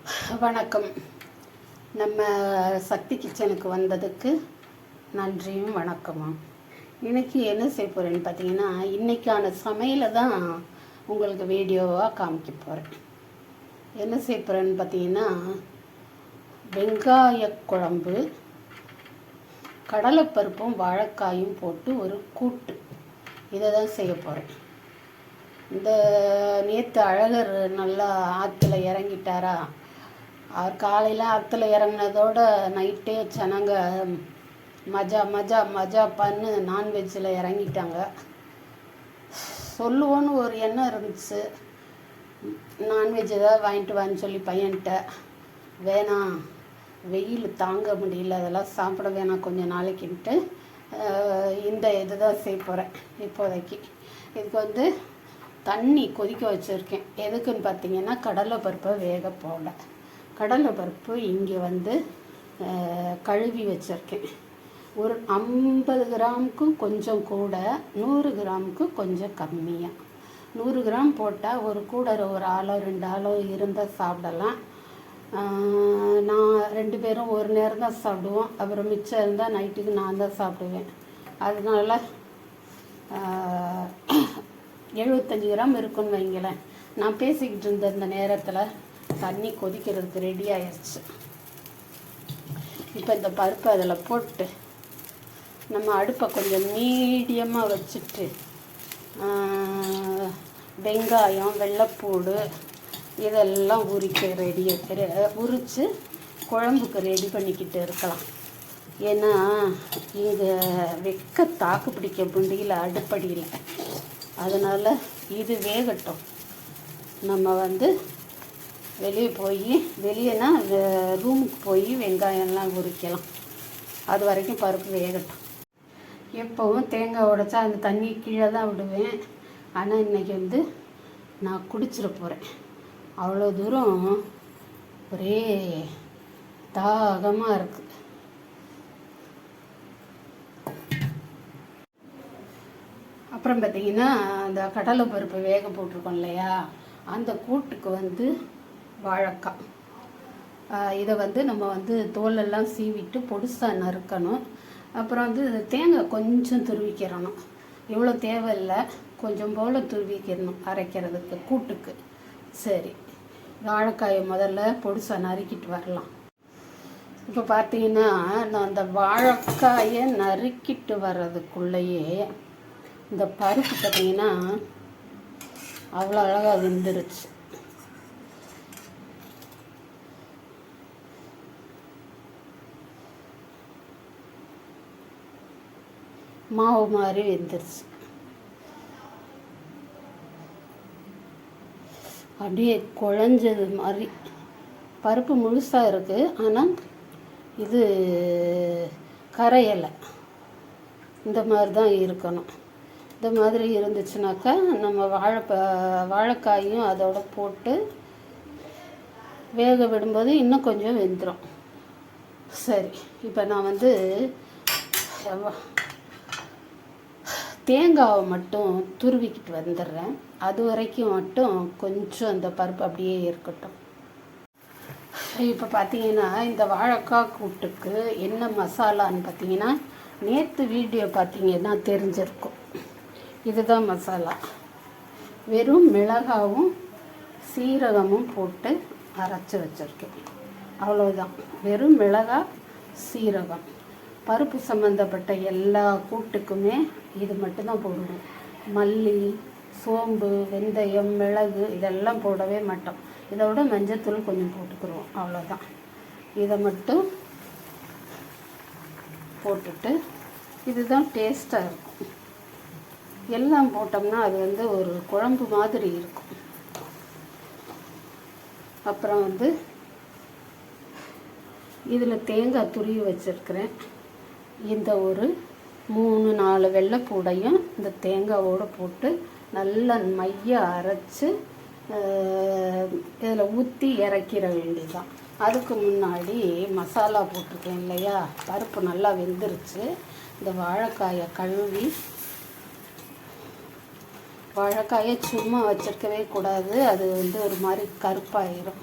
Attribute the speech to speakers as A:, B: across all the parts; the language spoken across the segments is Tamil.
A: வணக்கம். நம்ம சக்தி கிச்சனுக்கு வந்ததுக்கு நன்றியும் வணக்கமும். இன்றைக்கி என்ன செய்ய போகிறேன்னு பார்த்தீங்கன்னா, இன்றைக்கான சமையலை தான் உங்களுக்கு வீடியோவாக காமிக்க போகிறேன். என்ன செய்ய போகிறேன்னு பார்த்தீங்கன்னா, வெங்காய குழம்பு, கடலைப்பருப்பும் வாழைக்காயும் போட்டு ஒரு கூட்டு, இதை தான் செய்ய போகிறேன். இந்த நேற்று அழகர் நல்லா ஆற்றுல இறங்கிட்டாரா, அவர் காலையில் ஆற்றுல இறங்கினதோட நைட்டே ஜனங்க மஜா மஜா மஜா பண்ணு நான்வெஜ்ஜில் இறங்கிட்டாங்க. சொல்லுவோன்னு ஒரு எண்ணம் இருந்துச்சு, நான்வெஜ் ஏதாவது வாங்கிட்டு வான்னு சொல்லி பையன்கிட்ட. வேணாம், வெயில் தாங்க முடியல, அதெல்லாம் சாப்பிட வேணாம் கொஞ்சம் நாளைக்குன்ட்டு இந்த இது தான் செய்ய போகிறேன். இப்போதைக்கு இதுக்கு தண்ணி கொதிக்க வச்சுருக்கேன். எதுக்குன்னு பார்த்தீங்கன்னா, கடலைப்பருப்பை வேக போட. கடலைப்பருப்பு இங்கே கழுவி வச்சுருக்கேன். ஒரு 50 கிராமுக்கு கொஞ்சம் கூட, 100 கிராமுக்கு கொஞ்சம் கம்மியாக. 100 கிராம் போட்டால் ஒரு கூட ஒரு ஆளோ 2 ஆளோ இருந்தால் சாப்பிடலாம். நான் 2 பேரும் ஒரு நேரம் தான் சாப்பிடுவோம். அப்புறம் மிச்சம் இருந்தால் நைட்டுக்கு நான் தான் சாப்பிடுவேன். அதனால் 75 கிராம் இருக்குன்னு வைங்களேன். நான் பேசிக்கிட்டு இருந்த இந்த நேரத்தில் தண்ணி கொதிக்கிறதுக்கு ரெடி ஆயிடுச்சு. இப்போ இந்த பருப்பு அதில் போட்டு நம்ம அடுப்பை கொஞ்சம் மீடியமாக வச்சுட்டு, வெங்காயம், வெள்ளைப்பூடு இதெல்லாம் உரித்து குழம்புக்கு ரெடி பண்ணிக்கிட்டு இருக்கலாம். ஏன்னா இங்கே தாக்கு பிடிக்க முடியல அடுப்படியில். அதனால் இது வேகட்டும். நம்ம வெளியேனா ரூமுக்கு போய் வெங்காயம்லாம் உரிக்கலாம். அது வரைக்கும் பருப்பு வேகட்டும். எப்போவும் தேங்காய் உடைச்சா அந்த தண்ணி கீழே தான் விடுவேன். ஆனால் இன்றைக்கி நான் குடிச்சிட போகிறேன். அவ்வளோ தூரம் ஒரே தாகமாக இருக்குது. அப்புறம் பார்த்திங்கன்னா, அந்த கடலை பருப்பு வேக போட்டிருக்கோம் இல்லையா, அந்த கூட்டுக்கு வாழைக்காய், இதை நம்ம தோலெல்லாம் சீவிட்டு பொடிசாக நறுக்கணும். அப்புறம் தேங்காய் கொஞ்சம் துருவிக்கிறணும். இவ்வளோ தேவையில்லை, கொஞ்சம் போல் துருவிக்கிறணும் அரைக்கிறதுக்கு கூட்டுக்கு. சரி, வாழைக்காயை முதல்ல பொடிசாக நறுக்கிட்டு வரலாம். இப்போ பார்த்தீங்கன்னா, நான் அந்த வாழைக்காயை நறுக்கிட்டு வர்றதுக்குள்ளேயே இந்த பருப்பு பார்த்தீங்கன்னா அவ்வளோ அழகாக வெந்துருச்சு. மாவு மாதிரி வெந்துருச்சு. அப்படியே குழஞ்சது மாதிரி. பருப்பு முழுசாக இருக்குது, ஆனால் இது கரையலை. இந்த மாதிரி தான் இருக்கணும். இந்த மாதிரி இருந்துச்சுனாக்கா நம்ம வாழைக்காயும் அதோட போட்டு வேக விடும்போது இன்னும் கொஞ்சம் வெந்துடும். சரி, இப்போ நான் தேங்காவை மட்டும் துருவிக்கிட்டு வந்துடுறேன். அது வரைக்கும் மட்டும் கொஞ்சம் அந்த பருப்பு அப்படியே இருக்கட்டும். இப்போ பார்த்தீங்கன்னா, இந்த வாழைக்காய் கூட்டுக்கு என்ன மசாலான்னு பார்த்தீங்கன்னா, நேற்று வீடியோ பார்த்தீங்கன்னா தெரிஞ்சிருக்கும். இதுதான் மசாலா. வெறும் மிளகாவும் சீரகமும் போட்டு அரைச்சி வச்சுருக்கேன். அவ்வளோதான். வெறும் மிளகாய், சீரகம். பருப்பு சம்மந்தப்பட்ட எல்லா கூட்டுக்குமே இது மட்டும்தான் போடணும். மல்லி, சோம்பு, வெந்தயம், மிளகு இதெல்லாம் போடவே மாட்டோம். இதோட மஞ்சத்தூள் கொஞ்சம் போட்டுக்குருவோம். அவ்வளோதான். இதை மட்டும் போட்டுட்டு இதுதான் டேஸ்ட்டாக இருக்கும். எல்லாம் போட்டோம்னா அது ஒரு குழம்பு மாதிரி இருக்கும். அப்புறம் இதில் தேங்காய் துருவி வச்சுருக்கிறேன். இந்த ஒரு 3-4 வெள்ளைப்பூடையும் இந்த தேங்காவோடு போட்டு நல்லா மைய அரைச்சி இதில் ஊற்றி இறக்கிற வேண்டியதுதான். அதுக்கு முன்னாடி மசாலா போட்டிருக்கேன் இல்லையா, பருப்பு நல்லா வெந்துருச்சு. இந்த வாழைக்காயை கழுவி, வாழைக்காயை சும்மா வச்சுருக்கவே கூடாது, அது ஒரு மாதிரி கருப்பாயிரும்.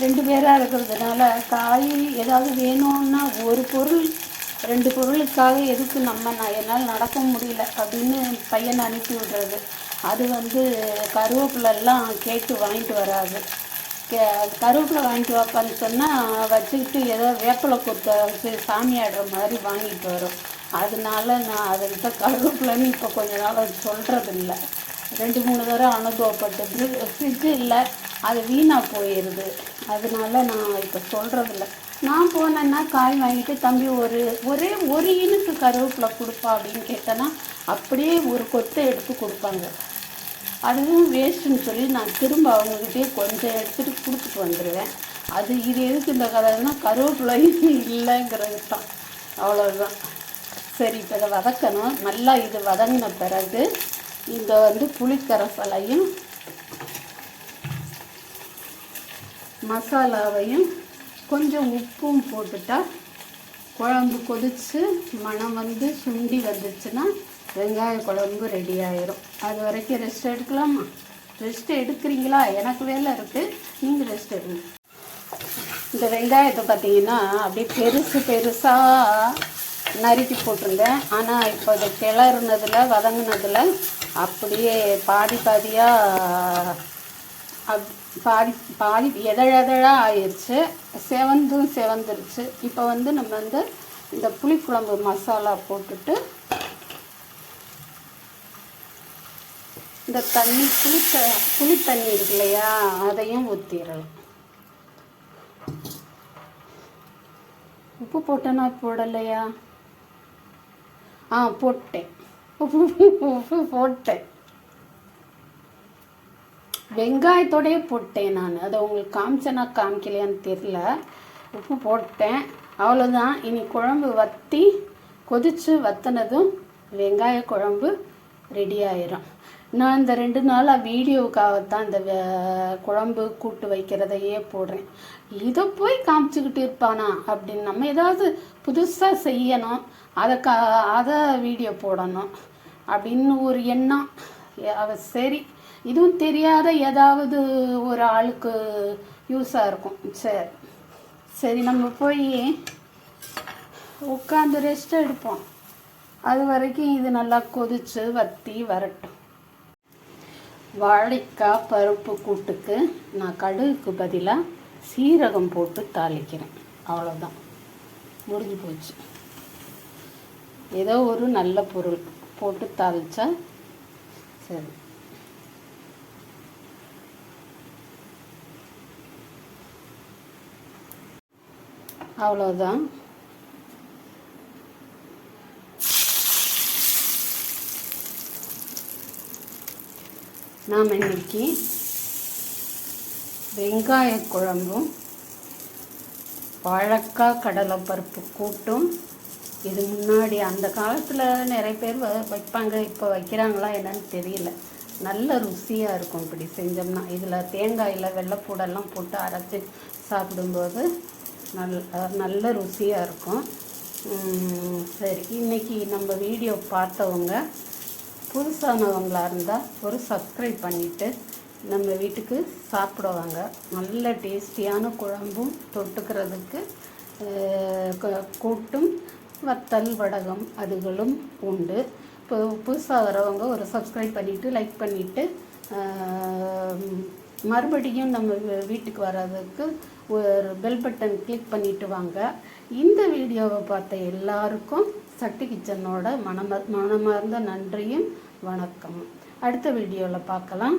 A: 2 பேராக இருக்கிறதுனால காய் ஏதாவது வேணும்னா ஒரு பொருள் 2 பொருளுக்காக எதுக்கு நான் என்னால் நடக்க முடியல அப்படின்னு பையனை அனுப்பி விடுறது. அது கருவேப்பிலெல்லாம் கேட்டு வாங்கிட்டு வராது. கருவேப்பிலை வாங்கிட்டு வாப்பான்னு சொன்னால் வச்சுக்கிட்டு ஏதோ வேப்பிலை கொத்த வச்சு சாமி ஆடுற மாதிரி வாங்கிட்டு வரும். அதனால நான் அதுக்கிட்ட கருவேப்பிலைன்னு இப்போ கொஞ்ச நாள் சொல்கிறதில்ல. 2-3 தடவை அனுபவப்பட்டது. ஃப்ரிட்ஜு இல்லை, அது வீணாக போயிடுது. அதனால நான் இப்போ சொல்கிறதில்ல. நான் போனேன்னா காய் வாங்கிட்டு தம்பி ஒரே ஒரு இனுக்கு கருவேப்பிலை கொடுப்பா அப்படின்னு கேட்டேன்னா அப்படியே ஒரு கொத்தை எடுத்து கொடுப்பாங்க. அதுவும் வேஸ்ட்டுன்னு சொல்லி நான் திரும்ப அவங்கக்கிட்டே கொஞ்சம் எடுத்துகிட்டு கொடுத்துட்டு வந்துடுவேன். இது எதுக்கு இந்த கதைன்னா கருவேப்பிலையும் இல்லைங்கிறது தான். அவ்வளோதான். சரி, இப்போ இதை வதக்கணும். நல்லா இது வதங்கின பிறகு இந்த புளிக்கரைசலையும் மசாலாவையும் கொஞ்சம் உப்பும் போட்டுட்டா குழம்பு கொதித்து மணம் சுண்டி வந்துச்சுன்னா வெங்காய குழம்பு ரெடி ஆயிரும். அது வரைக்கும் ரெஸ்ட் எடுக்கலாமா? ரெஸ்ட் எடுக்கிறீங்களா? எனக்கு வேலை இருக்குது, நீங்கள் ரெஸ்ட் எடுங்க. இந்த வெங்காயத்தை பார்த்தீங்கன்னா அப்படியே பெருசாக நறுக்கி போட்டிருந்தேன். ஆனால் இப்போ இதை கிளறுனதில் வதங்கினதில் அப்படியே பாதியாக பாதி எதழாக ஆயிடுச்சு. செவந்துருச்சு. இப்போ நம்ம இந்த புளிக்குழம்பு மசாலா போட்டுட்டு இந்த தண்ணி புளி தண்ணி இருக்கு இல்லையா, அதையும் ஊற்றிடலாம். உப்பு போட்டேன்னா போடலையா? போட்டேன். உப்பு போட்டேன். வெங்காயத்தோடையே போட்டேன் நான். அதை உங்களுக்கு காமிச்சேன்னா காமிக்கலையான்னு தெரில. உப்பு போட்டேன். அவ்வளோதான். இனி குழம்பு கொதித்து வற்றினதும் வெங்காய குழம்பு ரெடி ஆயிரும். நான் இந்த 2 நாளாக வீடியோவுக்காகத்தான் இந்த குழம்பு கூட்டு வைக்கிறதையே போடுறேன். இதை போய் காமிச்சிக்கிட்டு இருப்பானா அப்படின்னு நம்ம ஏதாவது புதுசாக செய்யணும், அதை வீடியோ போடணும் அப்படின்னு ஒரு எண்ணம். சரி, இதுவும் தெரியாத ஏதாவது ஒரு ஆளுக்கு யூஸாக இருக்கும். சரி நம்ம போய் உட்காந்து ரெஸ்ட் எடுப்போம். அது வரைக்கும் இது நல்லா கொதித்து வற்றி வரட்டும். வாழைக்காய் பருப்பு கூட்டுக்கு நான் கடுகுக்கு பதிலாக சீரகம் போட்டு தாளிக்கிறேன். அவ்வளோதான், முடிஞ்சு போச்சு. ஏதோ ஒரு நல்ல பொருள் போட்டு தாளித்தா சரி. அவ்வளோதான். நாம் இன்னைக்கு வெங்காய குழம்பும் வாழைக்காய் கடலைப்பருப்பு கூட்டும். இது முன்னாடி அந்த காலத்தில் நிறைய பேர் வைப்பாங்க, இப்போ வைக்கிறாங்களா என்னன்னு தெரியல. நல்ல ருசியாக இருக்கும் இப்படி செஞ்சோம்னா. இதில் தேங்காயில் வெள்ளைப்பூடெல்லாம் போட்டு அரைச்சி சாப்பிடும்போது நல்ல ருசியாக இருக்கும். சரி, இன்றைக்கி நம்ம வீடியோ பார்த்தவங்க புதுசானவங்களாக இருந்தால் ஒரு சப்ஸ்கிரைப் பண்ணிவிட்டு நம்ம வீட்டுக்கு சாப்பிடுவாங்க. நல்ல டேஸ்டியான குழம்பும் தொட்டுக்கிறதுக்கு கூட்டும் வத்தல் வடகம் அதுகளும் உண்டு. இப்போ புதுசாக வரவங்க ஒரு சப்ஸ்கிரைப் பண்ணிவிட்டு லைக் பண்ணிவிட்டு மறுபடியும் நம்ம வீட்டுக்கு வர்றதுக்கு ஒரு பெல் பட்டன் கிளிக் பண்ணிவிட்டு வாங்க. இந்த வீடியோவை பார்த்த எல்லாருக்கும் சக்தி கிச்சனோட மனமார்ந்த நன்றியும் வணக்கம். அடுத்த வீடியோவில் பார்க்கலாம்.